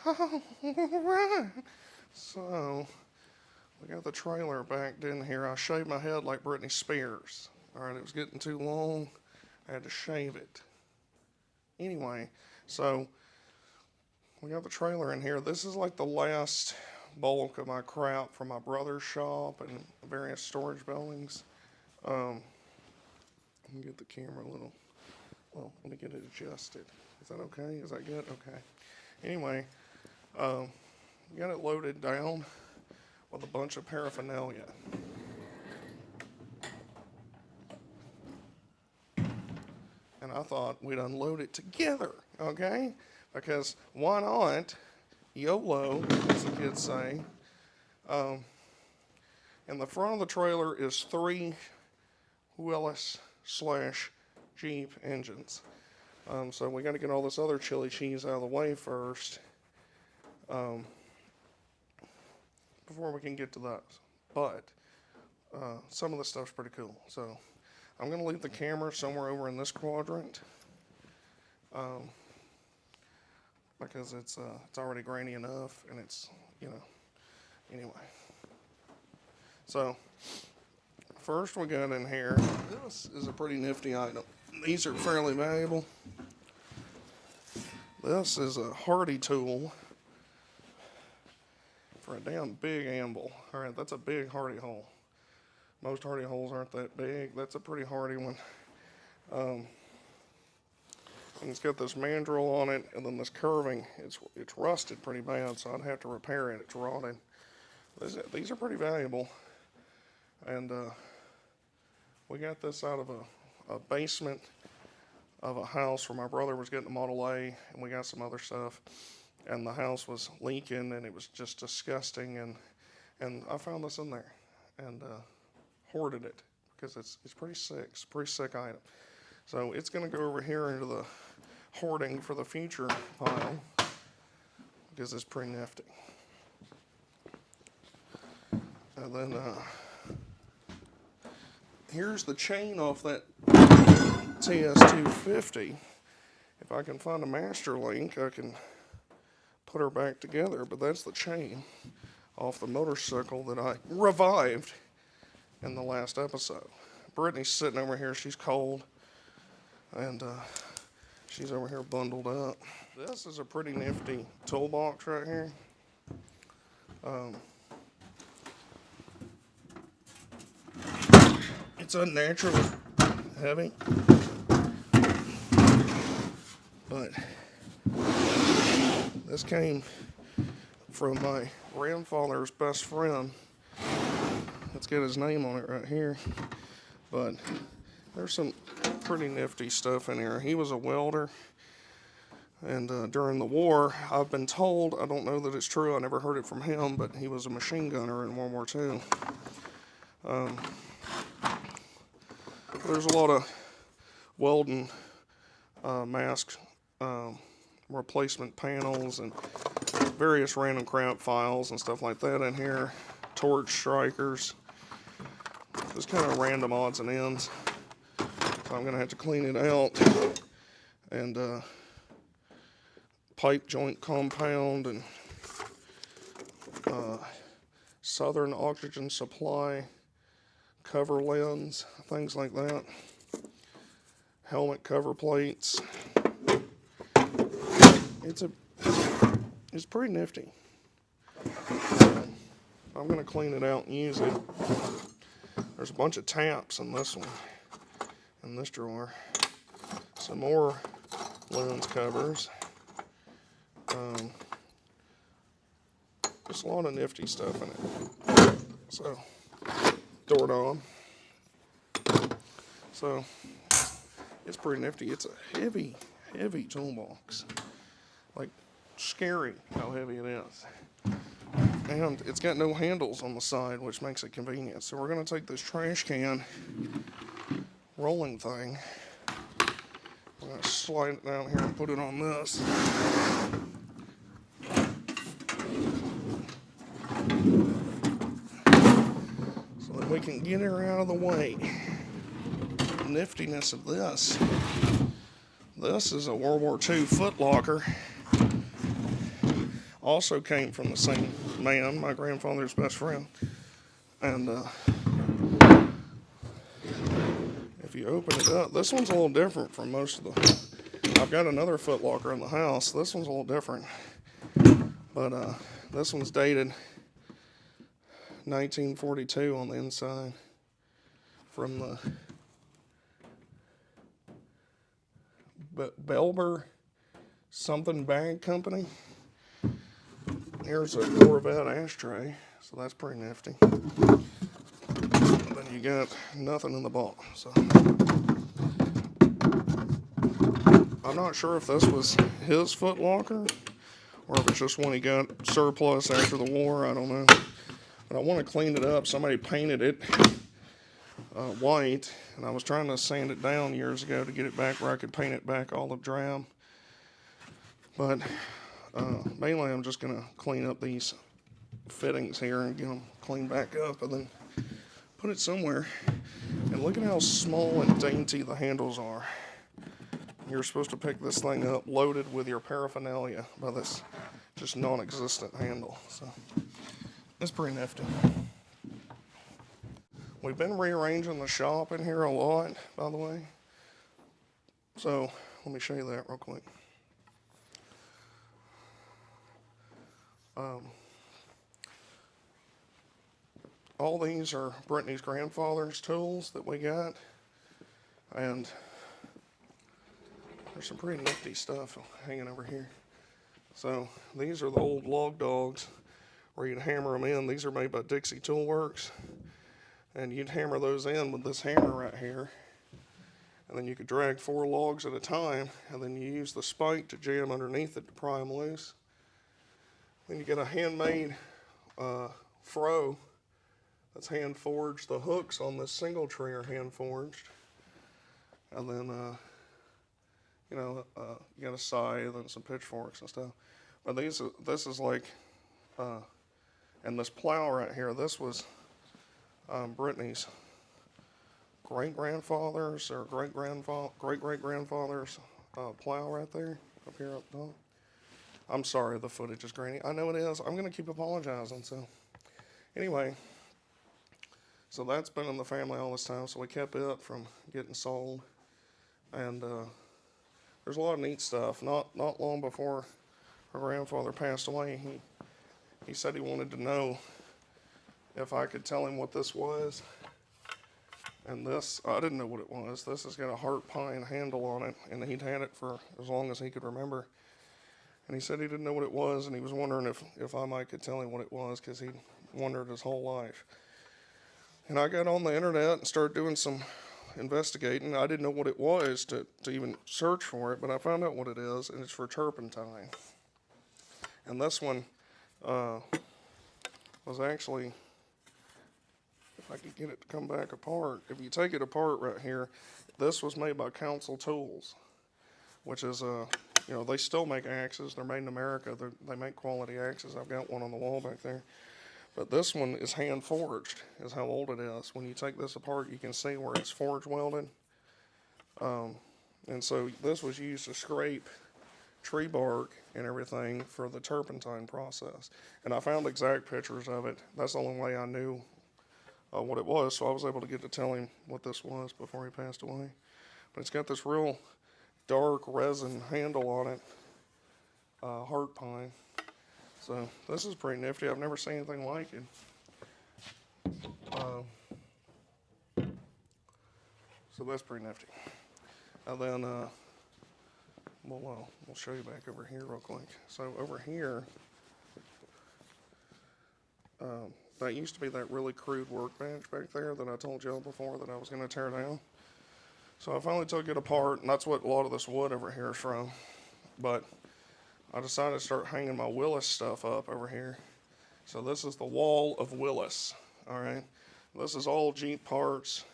Alright. So, we got the trailer backed in here. I shaved my head like Britney Spears. Alright, it was getting too long. I had to shave it. Anyway, so we got the trailer in here. This is like the last bulk of my crap from my brother's shop and various storage buildings. Let me get the camera a little. Well, let me get it adjusted. Is that okay? Is that good? Okay. Anyway, got it loaded down with a bunch of paraphernalia. And I thought we'd unload it together, okay? Because why not? YOLO, as the kids say. In the front of the trailer is 3 Willys / Jeep engines. So we got to get all this other chili cheese out of the way first before we can get to those. But some of the stuff's pretty cool. So I'm going to leave the camera somewhere over in this quadrant because it's already grainy enough, and it's, anyway. So first we got in here, this is a pretty nifty item. These are fairly valuable. This is a hardy tool for a damn big anvil. All right, that's a big hardy hole. Most hardy holes aren't that big. That's a pretty hardy one. And it's got this mandrel on it, and then this curving. It's rusted pretty bad, so I'd have to repair it. It's rotted. These are pretty valuable. And we got this out of a basement of a house where my brother was getting a Model A, and we got some other stuff. And the house was leaking, and it was just disgusting. And I found this in there, and hoarded it because it's pretty sick. It's a pretty sick item. So it's going to go over here into the hoarding for the future pile because it's pretty nifty. And then here's the chain off that TS250. If I can find a master link, I can put her back together. But that's the chain off the motorcycle that I revived in the last episode. Brittany's sitting over here. She's cold. And she's over here bundled up. This is a pretty nifty toolbox right here. It's unnaturally heavy, but this came from my grandfather's best friend. Let's get his name on it right here. But there's some pretty nifty stuff in here. He was a welder, and during the war, I've been told, I don't know that it's true, I never heard it from him, but he was a machine gunner in World War II. There's a lot of welding mask replacement panels and various random crap files and stuff like that in here. Torch strikers. Just kind of random odds and ends. So I'm going to have to clean it out. And pipe joint compound and Southern oxygen supply cover lens, things like that. Helmet cover plates. It's pretty nifty. I'm going to clean it out and use it. There's a bunch of taps in this one, in this drawer. Some more lens covers. Just a lot of nifty stuff in it. So, doorknob. So, it's pretty nifty. It's a heavy, heavy toolbox. Like, scary how heavy it is. And it's got no handles on the side, which makes it convenient. So we're going to take this trash can rolling thing. I'm going to slide it down here and put it on this. So that we can get her out of the way. The niftiness of this. This is a World War II footlocker. also came from the same man, my grandfather's best friend. And if you open it up, this one's a little different from most of the. I've got another Foot Locker in the house. This one's a little different, but this one's dated 1942 on the inside from the Belber something bag company. Here's a Corvette ashtray, so that's pretty nifty. And then you got nothing in the bottom. So I'm not sure if this was his Foot Locker or if it's just one he got surplus after the war. I don't know. But I want to clean it up. Somebody painted it white, and I was trying to sand it down years ago to get it back where I could paint it back olive drab. But mainly I'm just going to clean up these fittings here and get them cleaned back up and then put it somewhere. And look at how small and dainty the handles are. You're supposed to pick this thing up loaded with your paraphernalia by this just non-existent handle. So it's pretty nifty. We've been rearranging the shop in here a lot, by the way. So let me show you that real quick. All these are Brittany's grandfather's tools that we got, and there's some pretty nifty stuff hanging over here. So these are the old log dogs where you'd hammer them in. These are made by Dixie Tool Works, and you'd hammer those in with this hammer right here, and then you could drag 4 logs at a time, and then you use the spike to jam underneath it to pry them loose. Then you get a handmade froe that's hand forged. The hooks on this single tree are hand forged, and then you got a scythe and some pitchforks and stuff. But this is like, and this plow right here, this was Brittany's great-grandfather's or great-great-grandfather's plow right there, up here up top. I'm sorry the footage is grainy. I know it is. I'm going to keep apologizing. So anyway, so that's been in the family all this time, so we kept it from getting sold. And there's a lot of neat stuff. Not long before her grandfather passed away, he said he wanted to know if I could tell him what this was. And this, I didn't know what it was. This has got a heart pine handle on it, and he'd had it for as long as he could remember. And he said he didn't know what it was, and he was wondering if I might could tell him what it was, because he'd wondered his whole life. And I got on the internet and started doing some investigating. I didn't know what it was to even search for it, but I found out what it is, and it's for turpentine. And this one was actually, if I could get it to come back apart, if you take it apart right here, this was made by Council Tools, which is they still make axes. They're made in America. They make quality axes. I've got one on the wall back there. But this one is hand forged, is how old it is. When you take this apart, you can see where it's forge welded. And so this was used to scrape tree bark and everything for the turpentine process. And I found exact pictures of it. That's the only way I knew what it was, so I was able to get to tell him what this was before he passed away. But it's got this real dark resin handle on it, heart pine. So this is pretty nifty. I've never seen anything like it. So that's pretty nifty. And then we'll show you back over here real quick. So over here, that used to be that really crude workbench back there that I told y'all before that I was going to tear down. So I finally took it apart, and that's what a lot of this wood over here is from. But I decided to start hanging my Willys stuff up over here. So this is the wall of Willys, all right? This is all Jeep parts.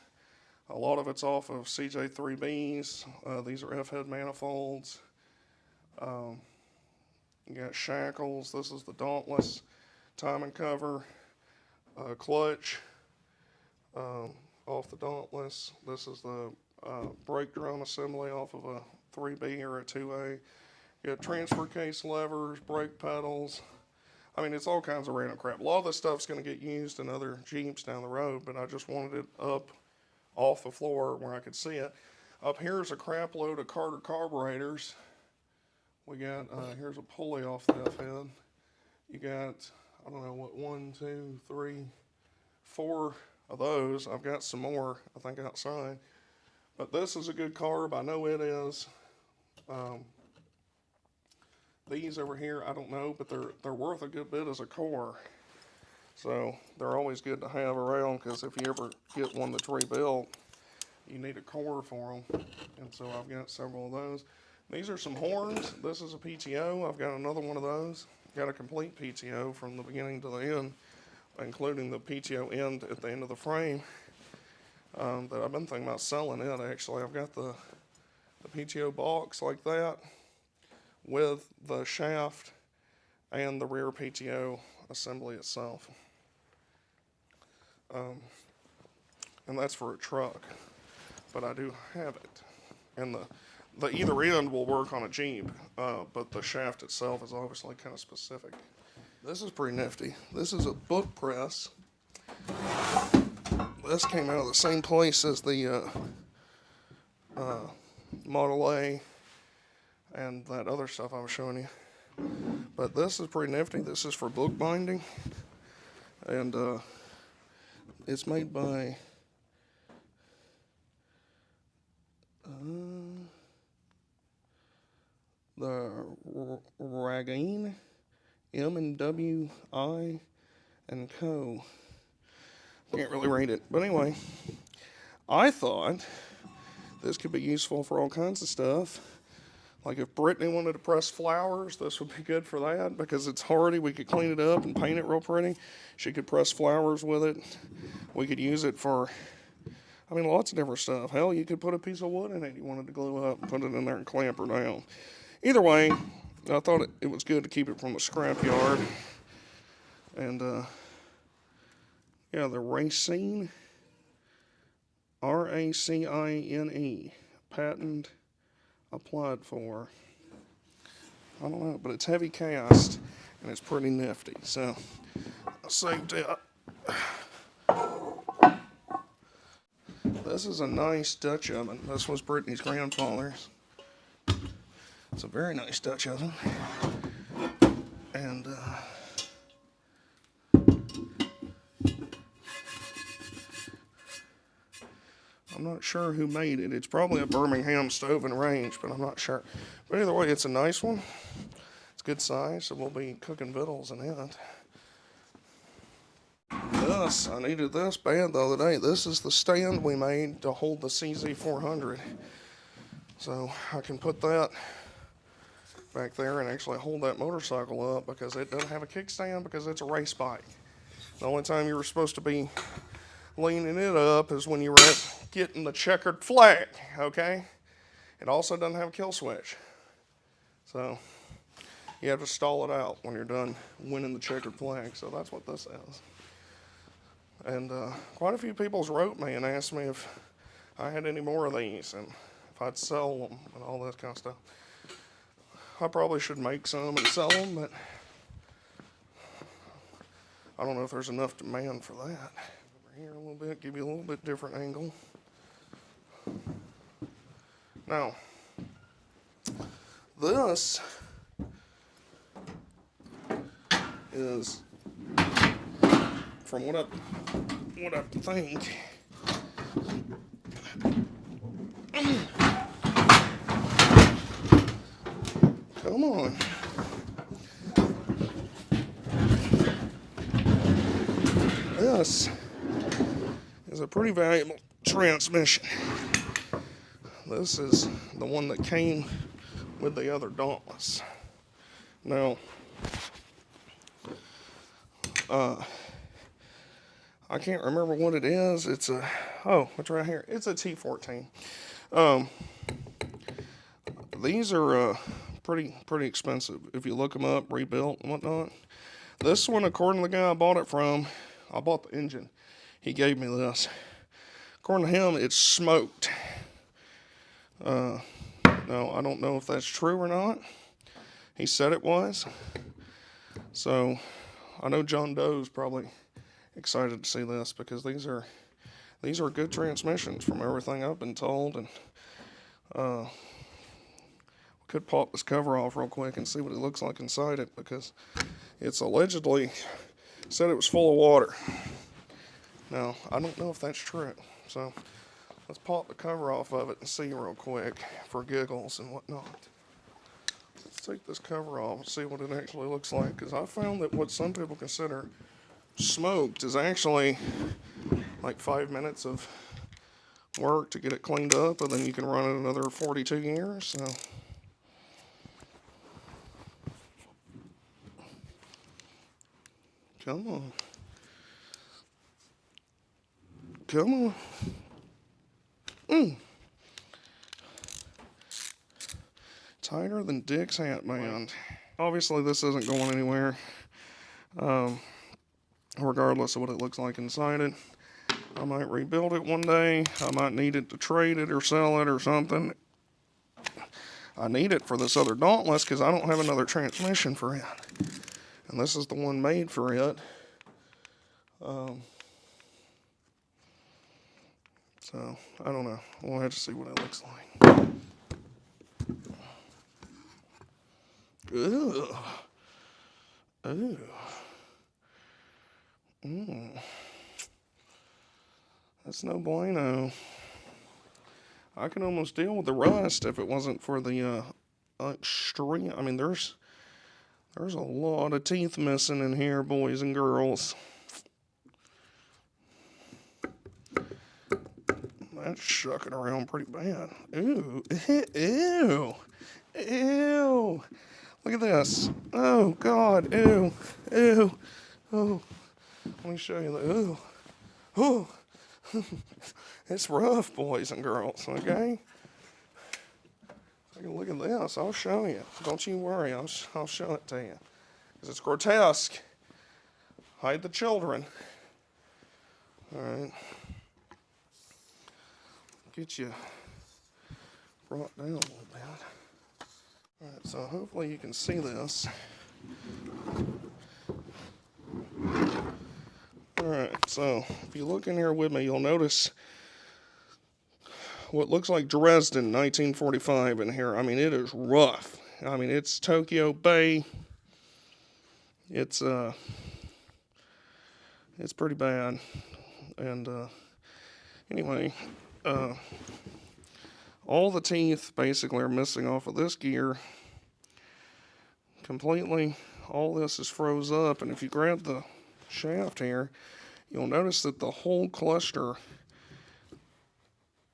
A lot of it's off of CJ3Bs. These are F-head manifolds. You got shackles. This is the Dauntless timing cover. Clutch off the Dauntless. This is the brake drum assembly off of a 3B or a 2A. You got transfer case levers, brake pedals, I mean, it's all kinds of random crap. A lot of this stuff's going to get used in other Jeeps down the road, but I just wanted it up off the floor where I could see it. Up here is a crap load of Carter carburetors. We got, here's a pulley off the F-head. You got, I don't know what, 1, 2, 3, 4 of those. I've got some more, I think, outside. But this is a good carb. I know it is. These over here, I don't know, but they're worth a good bit as a core. So they're always good to have around, because if you ever get one that's rebuilt, you need a core for them. And so I've got several of those. These are some horns. This is a PTO. I've got another one of those. Got a complete PTO from the beginning to the end, including the PTO end at the end of the frame. That I've been thinking about selling it, actually. I've got the PTO box like that with the shaft and the rear PTO assembly itself. And that's for a truck, but I do have it. And the either end will work on a Jeep, but the shaft itself is obviously kind of specific. This is pretty nifty. This is a book press. This came out of the same place as the Model A and that other stuff I was showing you. But this is pretty nifty. This is for book binding. And it's made by the WWII, M&WI and Co. Can't really read it. But anyway, I thought this could be useful for all kinds of stuff. Like if Brittany wanted to press flowers, this would be good for that because it's hardy. We could clean it up and paint it real pretty. She could press flowers with it. We could use it for, I mean, lots of different stuff. Hell, you could put a piece of wood in it you wanted to glue up and put it in there and clamp her down. Either way, I thought it was good to keep it from the scrap yard. And, yeah, the Racine, R-A-C-I-N-E, patent applied for. I don't know, but it's heavy cast and it's pretty nifty. So I saved it. This is a nice Dutch oven. This was Brittany's grandfather's. It's a very nice Dutch oven. And I'm not sure who made it. It's probably a Birmingham stove and range, but I'm not sure. But either way, it's a nice one. It's good size, so we'll be cooking victuals in it. This, I needed this bad the other day. This is the stand we made to hold the CZ400. So I can put that back there and actually hold that motorcycle up because it doesn't have a kickstand because it's a race bike. The only time you were supposed to be leaning it up is when you were getting the checkered flag, okay? It also doesn't have a kill switch. So you have to stall it out when you're done winning the checkered flag. So that's what this is. And quite a few people's wrote me and asked me if I had any more of these and if I'd sell them and all that kind of stuff. I probably should make some and sell them, but I don't know if there's enough demand for that. Over here a little bit, give you a little bit different angle. Now, this is, from what I think, come on. This is a pretty valuable transmission. This is the one that came with the other Dauntless. Now, I can't remember what it is. It's a, oh, it's right here. It's a T14. These are pretty expensive. If you look them up, rebuilt and whatnot. This one, according to the guy I bought it from, I bought the engine. He gave me this. According to him, it's smoked. No, I don't know if that's true or not. He said it was. So I know John Doe's probably excited to see this because these are good transmissions from everything I've been told, and could pop this cover off real quick and see what it looks like inside it, because it's allegedly said it was full of water. Now, I don't know if that's true, so let's pop the cover off of it and see real quick for giggles and whatnot. Let's take this cover off and see what it actually looks like, because I found that what some people consider smoked is actually like 5 minutes of work to get it cleaned up, and then you can run it another 42 years. So come on. Come on. Tighter than Dick's hat band. Obviously this isn't going anywhere, regardless of what it looks like inside it. I might rebuild it one day. I might need it to trade it or sell it or something. I need it for this other Dauntless because I don't have another transmission for it. And this is the one made for it. So, I don't know. We'll have to see what it looks like. Ugh. Ooh. That's no bueno. I can almost deal with the rust if it wasn't for the extreme. I mean, there's a lot of teeth missing in here, boys and girls. That's shucking around pretty bad. Ew. Ew. Ew. Look at this. Oh, God. Ew. Ew. Oh. Let me show you the. Ew. Oh. It's rough, boys and girls, okay? Take a look at this. I'll show you. Don't you worry. I'll show it to you. Because it's grotesque. Hide the children. All right. Get you brought down a little bit. All right, so hopefully you can see this. All right, so if you look in here with me, you'll notice what looks like Dresden 1945 in here. I mean, it is rough. I mean, it's Tokyo Bay. It's pretty bad. And anyway, all the teeth basically are missing off of this gear completely. All this is froze up, and if you grab the shaft here, you'll notice that the whole cluster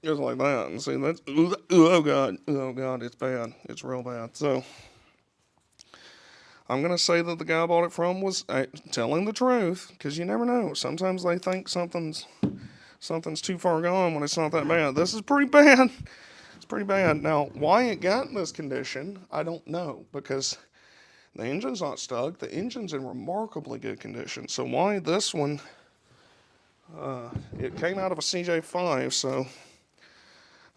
goes like that. And see, that's, oh God, it's bad. It's real bad. So I'm going to say that the guy I bought it from was telling the truth, because you never know. Sometimes they think something's too far gone when it's not that bad. This is pretty bad. It's pretty bad. Now, why it got in this condition, I don't know, because the engine's not stuck. The engine's in remarkably good condition. So why this one, it came out of a CJ5, so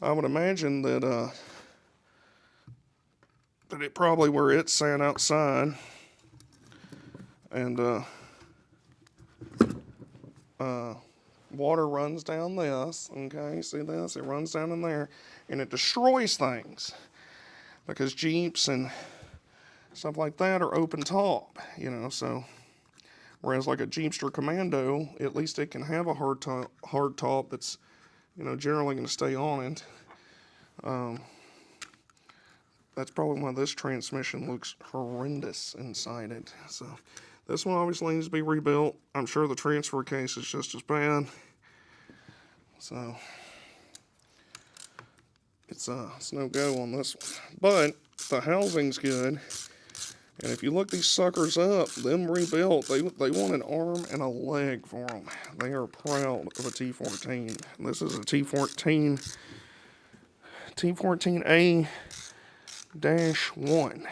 I would imagine that it probably where it sat outside, and water runs down this, okay, see this? It runs down in there, and it destroys things, because Jeeps and stuff like that are open top, you know, so, whereas like a Jeepster Commando, at least it can have a hard top that's, you know, generally going to stay on it. That's probably why this transmission looks horrendous inside it. So this one obviously needs to be rebuilt. I'm sure the transfer case is just as bad. So it's no go on this one. But the housing's good. And if you look these suckers up, them rebuilt, they want an arm and a leg for them. They are proud of a T14. This is a T14A-1,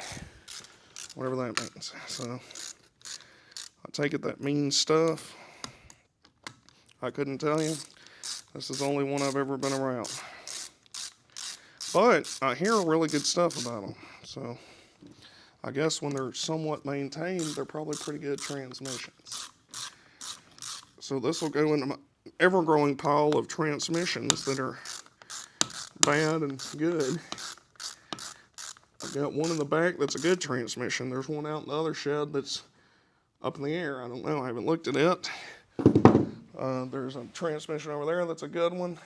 whatever that means. So I take it that means stuff. I couldn't tell you. This is the only one I've ever been around. But I hear really good stuff about them. So I guess when they're somewhat maintained, they're probably pretty good transmissions. So this will go into my ever-growing pile of transmissions that are bad and good. I've got one in the back that's a good transmission. There's one out in the other shed that's up in the air. I don't know. I haven't looked at it. There's a transmission over there that's a good one.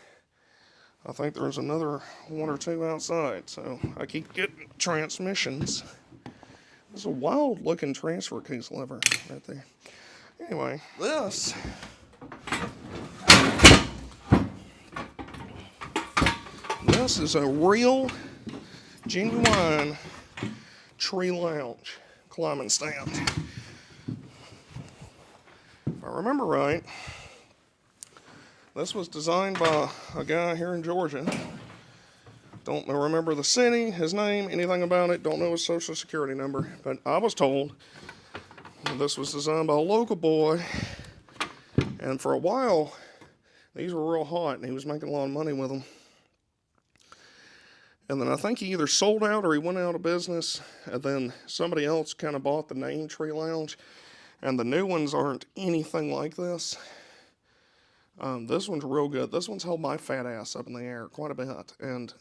I think there's another one or two outside. So I keep getting transmissions. It's a wild looking transfer case lever right there. Anyway, this is a real, genuine tree lounge climbing stand. If I remember right, this was designed by a guy here in Georgia. Don't remember the city, his name, anything about it. Don't know his social security number. But I was told this was designed by a local boy. And for a while, these were real hot, and he was making a lot of money with them. And then I think he either sold out or he went out of business. And then somebody else kind of bought the name Tree Lounge. And the new ones aren't anything like this. This one's real good. This one's held my fat ass up in the air quite a bit, and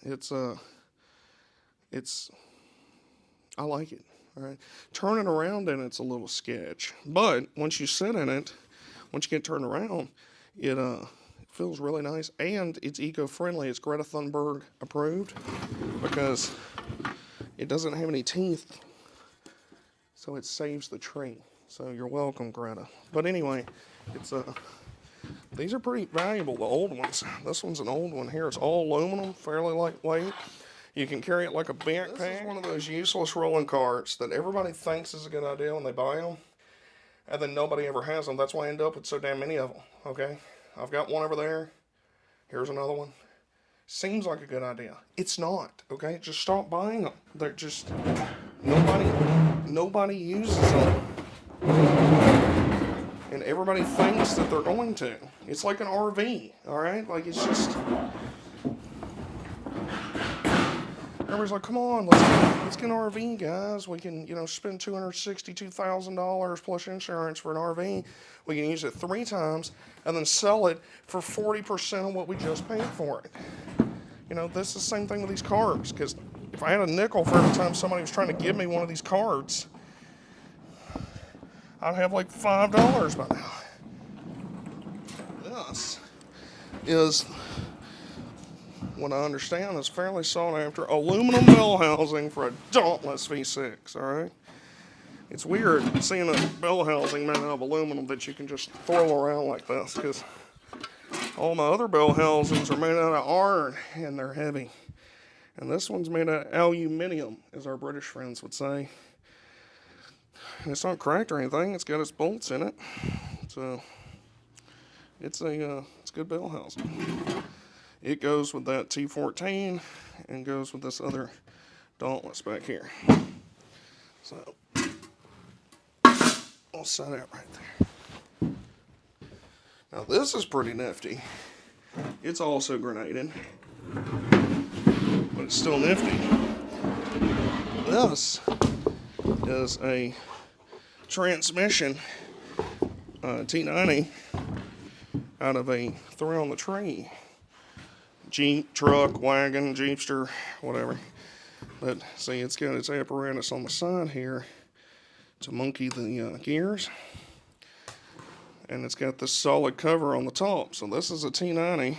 I like it. All right, turning around in it's a little sketch, but once you sit in it, once you get turned around, it feels really nice, and it's eco-friendly. It's Greta Thunberg approved because it doesn't have any teeth, so it saves the tree. So you're welcome, Greta. But anyway, it's these are pretty valuable, the old ones. This one's an old one here. It's all aluminum, fairly lightweight. You can carry it like a backpack. This is one of those useless rolling carts that everybody thinks is a good idea when they buy them, and then nobody ever has them. That's why I end up with so damn many of them, okay? I've got one over there. Here's another one. Seems like a good idea. It's not, okay? Just stop buying them. They're just, nobody uses them. And everybody thinks that they're going to. It's like an RV, all right? Like, it's just... Everybody's like, come on, let's get an RV, guys. We can, spend $262,000 plus insurance for an RV. We can use it 3 times and then sell it for 40% of what we just paid for it. This is the same thing with these cards, because if I had a nickel for every time somebody was trying to give me one of these cards, I'd have like $5 by now. This is, what I understand, is fairly sought after aluminum bell housing for a Dauntless V6, alright? It's weird seeing a bell housing made out of aluminum that you can just throw around like this, because all my other bell housings are made out of iron, and they're heavy. And this one's made out of aluminium, as our British friends would say. And it's not cracked or anything. It's got its bolts in it. So it's good bell housing. It goes with that T14 and goes with this other Dauntless back here. So I'll set that right there. Now this is pretty nifty. It's also grenaded, but it's still nifty. This is a transmission T90 out of a Three on the Tree Jeep, truck, wagon, Jeepster, whatever. But see, it's got its apparatus on the side here to monkey the gears, and it's got this solid cover on the top. So this is a T90.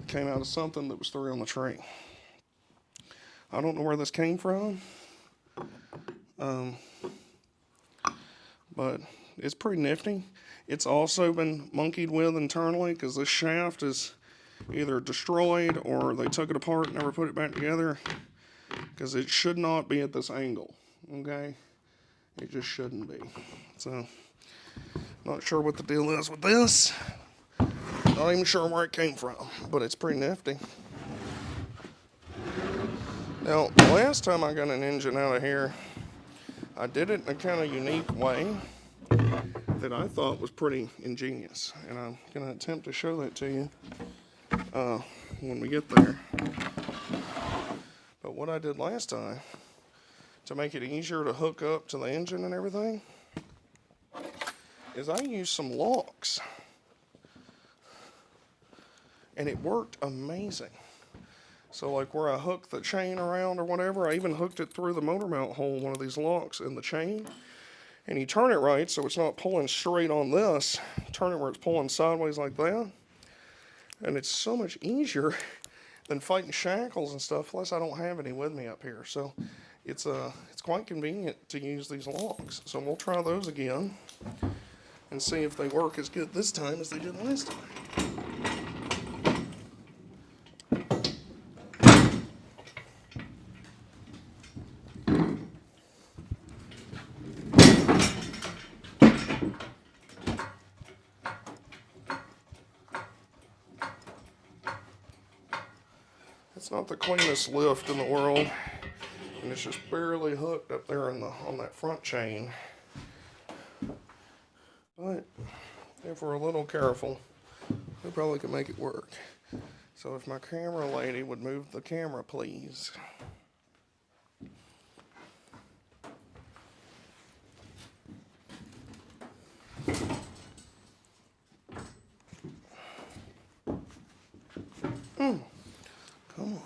Came out of something that was Three on the Tree. I don't know where this came from. But it's pretty nifty. It's also been monkeyed with internally because this shaft is either destroyed or they took it apart and never put it back together, because it should not be at this angle, okay? It just shouldn't be. So, not sure what the deal is with this. Not even sure where it came from, but it's pretty nifty. Now, the last time I got an engine out of here, I did it in a kind of unique way that I thought was pretty ingenious, and I'm going to attempt to show that to you when we get there. But what I did last time, to make it easier to hook up to the engine and everything, is I used some locks. And it worked amazing. So like where I hooked the chain around or whatever, I even hooked it through the motor mount hole, one of these locks in the chain. And you turn it right so it's not pulling straight on this. Turn it where it's pulling sideways like that. And it's so much easier than fighting shackles and stuff. Plus I don't have any with me up here. So it's quite convenient to use these locks. So we'll try those again and see if they work as good this time as they did last time. It's not the cleanest lift in the world, and it's just barely hooked up there on that front chain. But if we're a little careful, we probably can make it work. So if my camera lady would move the camera, please. Come on.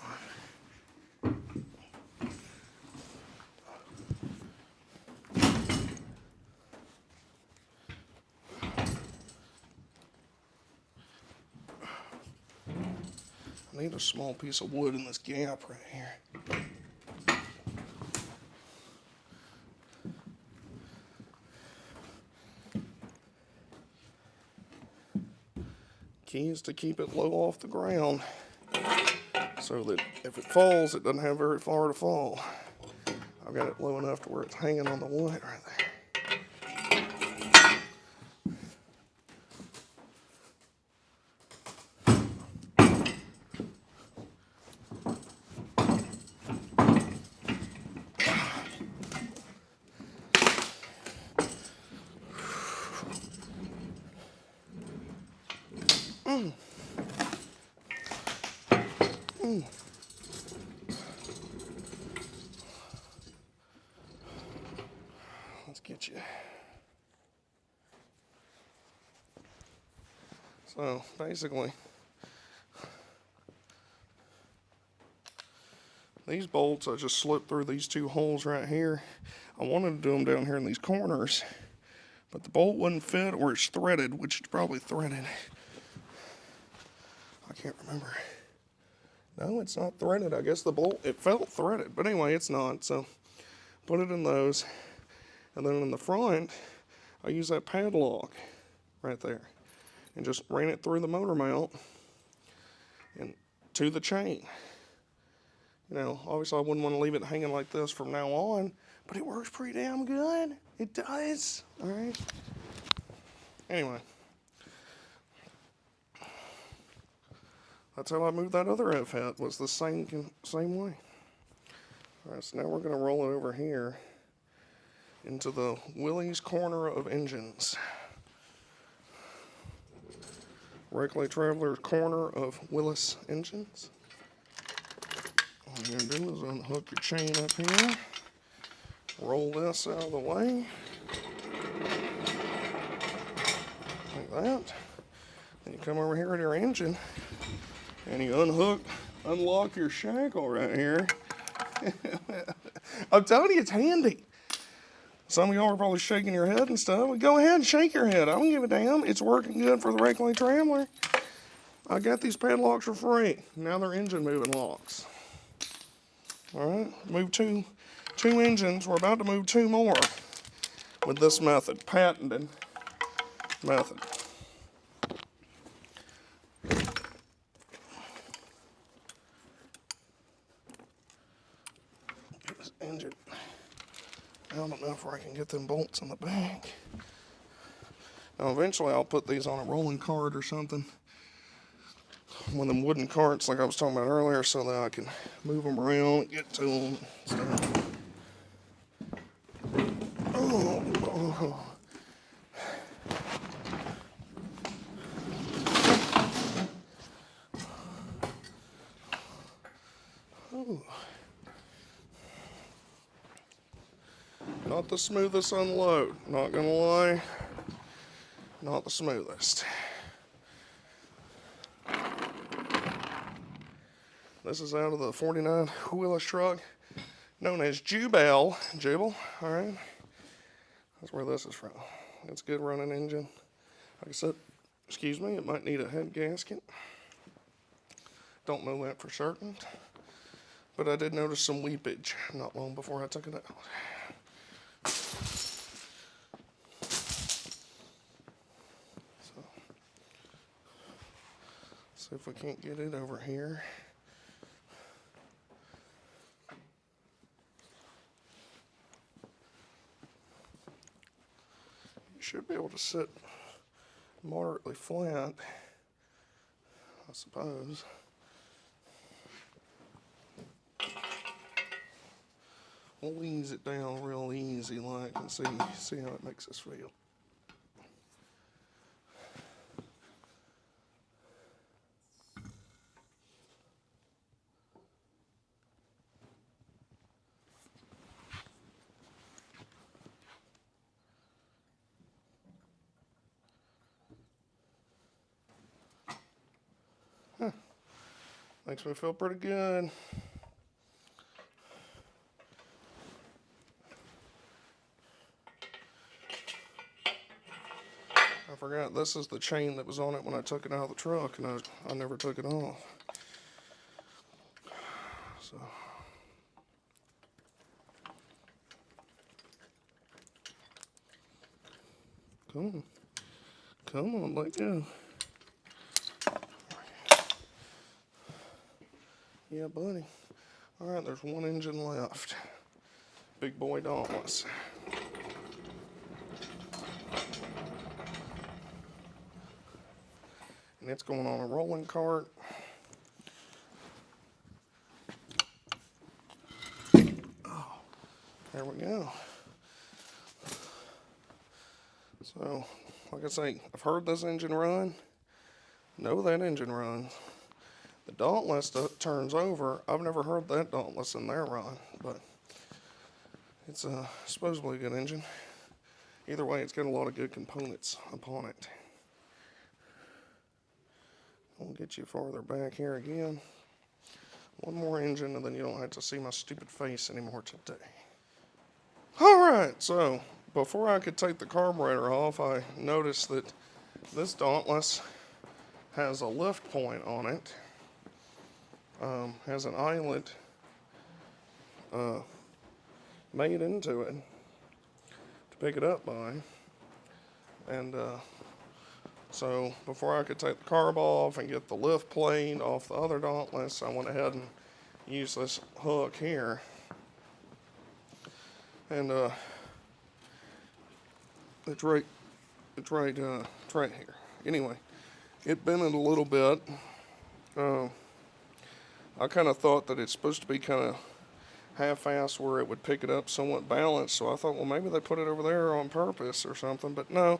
I need a small piece of wood in this gap right here. Key is to keep it low off the ground so that if it falls, it doesn't have very far to fall. I've got it low enough to where it's hanging on the wood right there. Let's get you. So basically, these bolts I just slipped through these two holes right here. I wanted to do them down here in these corners, but the bolt wouldn't fit, or it's threaded, which is probably threaded. I can't remember. No, it's not threaded. I guess the bolt, it felt threaded, but anyway, it's not. So put it in those. And then in the front, I use that padlock right there and just ran it through the motor mount and to the chain. You know, obviously I wouldn't want to leave it hanging like this from now on, but it works pretty damn good. It does. All right. Anyway, that's how I moved that other F-hat, was the same way. All right, so now we're going to roll it over here into the Willys corner of engines. WWII Traveler's corner of Willys engines. All you're going to do is unhook your chain up here. Roll this out of the way. Like that. Then you come over here to your engine and you unlock your shackle right here. I'm telling you, it's handy. Some of y'all are probably shaking your head and stuff. Well, go ahead and shake your head. I don't give a damn. It's working good for the WWII Traveler. I got these padlocks for free. Now they're engine moving locks. All right, move two engines. We're about to move two more with this method, patented method. Get this engine. I don't know if I can get them bolts in the back. Now eventually I'll put these on a rolling cart or something. One of them wooden carts like I was talking about earlier, so that I can move them around and get to them and stuff. Oh. Oh. Not the smoothest unload, not gonna lie. Not the smoothest. This is out of the 49 Willys truck, known as Jubal. Alright. That's where this is from. It's a good running engine. Like I said, excuse me, it might need a head gasket. Don't know that for certain. But I did notice some weepage not long before I took it out. So, see if we can't get it over here. You should be able to sit moderately flat, I suppose. We'll ease it down real easy like and see how it makes us feel. Makes me feel pretty good. I forgot this is the chain that was on it when I took it out of the truck, and I never took it off. So. Come on, let go. Yeah, buddy. All right, there's one engine left. Big boy Dauntless. And it's going on a rolling cart. Oh, there we go. So, like I say, I've heard this engine run. Know that engine runs. The Dauntless turns over. I've never heard that Dauntless in there run, but it's supposedly a good engine. Either way, it's got a lot of good components upon it. I'll get you farther back here again. One more engine, and then you don't have to see my stupid face anymore today. Alright, so before I could take the carburetor off, I noticed that this Dauntless has a lift point on it. Has an eyelet made into it to pick it up by. And so before I could take the carb off and get the lift plate off the other Dauntless, I went ahead and used this hook here. And it's right here. Anyway, it bent it a little bit. I kind of thought that it's supposed to be kind of half-assed where it would pick it up somewhat balanced, so I thought, well, maybe they put it over there on purpose or something, but no,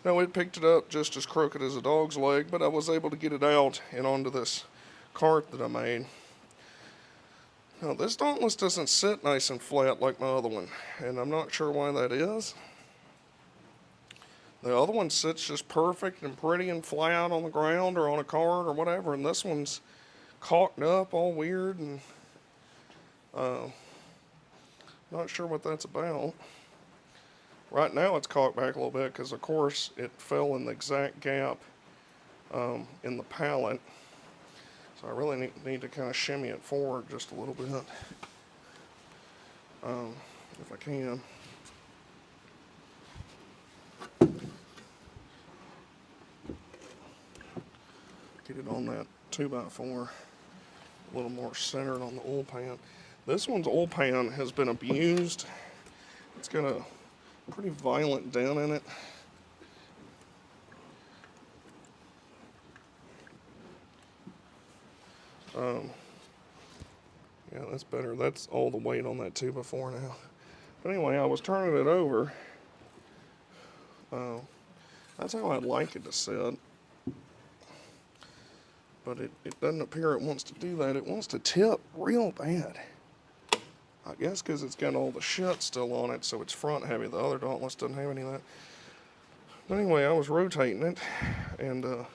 it picked it up just as crooked as a dog's leg, but I was able to get it out and onto this cart that I made. Now, this Dauntless doesn't sit nice and flat like my other one, and I'm not sure why that is. The other one sits just perfect and pretty and flat on the ground or on a cart or whatever, and this one's caulked up all weird, and not sure what that's about. Right now it's caulked back a little bit because, of course, it fell in the exact gap in the pallet. So I really need to kind of shimmy it forward just a little bit, if I can. Get it on that 2x4, a little more centered on the oil pan. This one's oil pan has been abused. It's got a pretty violent dent in it. Yeah, that's better. That's all the weight on that 2x4 now. But anyway, I was turning it over. That's how I'd like it to sit. But it doesn't appear it wants to do that. It wants to tip real bad. I guess because it's got all the shit still on it, so it's front heavy. The other Dauntless doesn't have any of that. But anyway, I was rotating it, and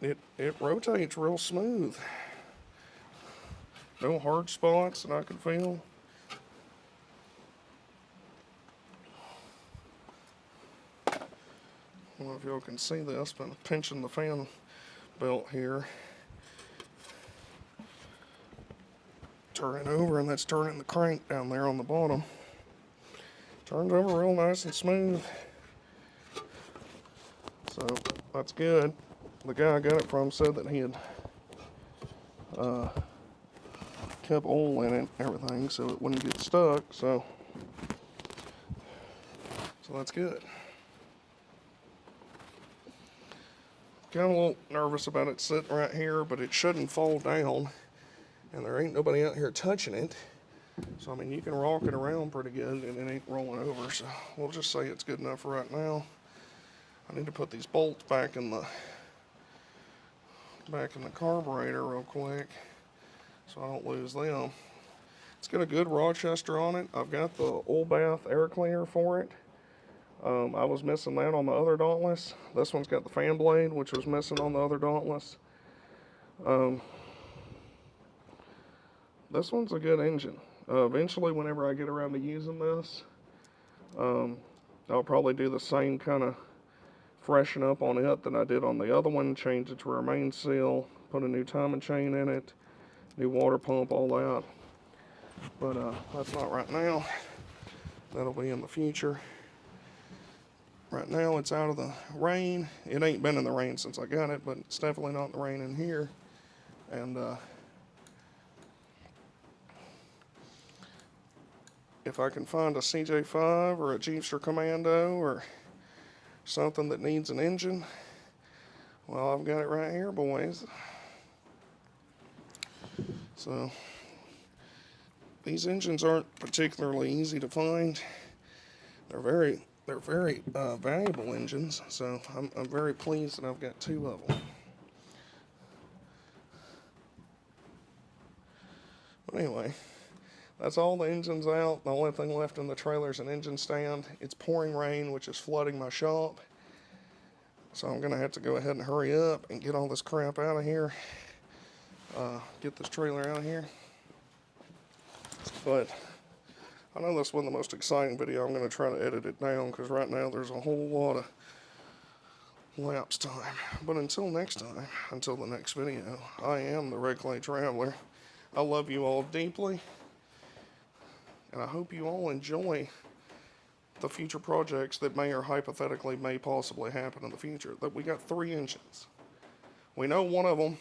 it rotates real smooth. No hard spots that I could feel. I don't know if y'all can see this, but I'm pinching the fan belt here. Turn it over, and that's turning the crank down there on the bottom. Turned over real nice and smooth. So that's good. The guy I got it from said that he had kept oil in it and everything so it wouldn't get stuck. So that's good. Kind of a little nervous about it sitting right here, but it shouldn't fall down. And there ain't nobody out here touching it. So, I mean, you can rock it around pretty good and it ain't rolling over. So, we'll just say it's good enough for right now. I need to put these bolts back in the carburetor real quick so I don't lose them. It's got a good Rochester on it. I've got the oil bath air cleaner for it. I was missing that on the other Dauntless. This one's got the fan blade, which was missing on the other Dauntless. This one's a good engine. Eventually, whenever I get around to using this, I'll probably do the same kind of freshen up on it that I did on the other one. Change it to a main seal, put a new timing chain in it, new water pump, all that. But that's not right now. That'll be in the future. Right now, it's out of the rain. It ain't been in the rain since I got it, but it's definitely not in the rain in here. And if I can find a CJ5 or a Jeepster Commando or something that needs an engine, well, I've got it right here, boys. So these engines aren't particularly easy to find. They're very valuable engines, so I'm very pleased that I've got two of them. But anyway, that's all the engines out. The only thing left in the trailer is an engine stand. It's pouring rain, which is flooding my shop. So I'm going to have to go ahead and hurry up and get all this crap out of here. Get this trailer out of here. But I know this wasn't the most exciting video. I'm going to try to edit it down because right now there's a whole lot of lapse time. But until next time, until the next video, I am the Red Clay Traveler. I love you all deeply. And I hope you all enjoy the future projects that may or hypothetically may possibly happen in the future. That we got 3 engines. We know one of them,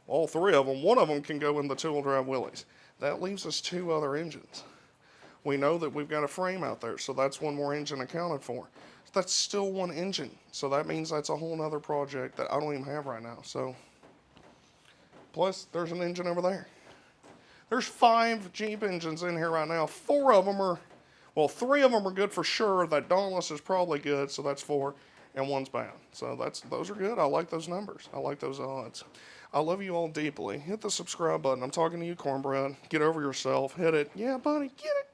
all 3 of them, one of them can go in the 2-wheel drive Willys. That leaves us 2 other engines. We know that we've got a frame out there, so that's one more engine accounted for. That's still 1 engine, so that means that's a whole nother project that I don't even have right now. So, plus there's an engine over there. There's 5 Jeep engines in here right now. 4 of them are, well, 3 of them are good for sure. That Dauntless is probably good, so that's 4, and 1's bad. So those are good. I like those numbers. I like those odds. I love you all deeply. Hit the subscribe button. I'm talking to you, Cornbread. Get over yourself. Hit it. Yeah, buddy, get it.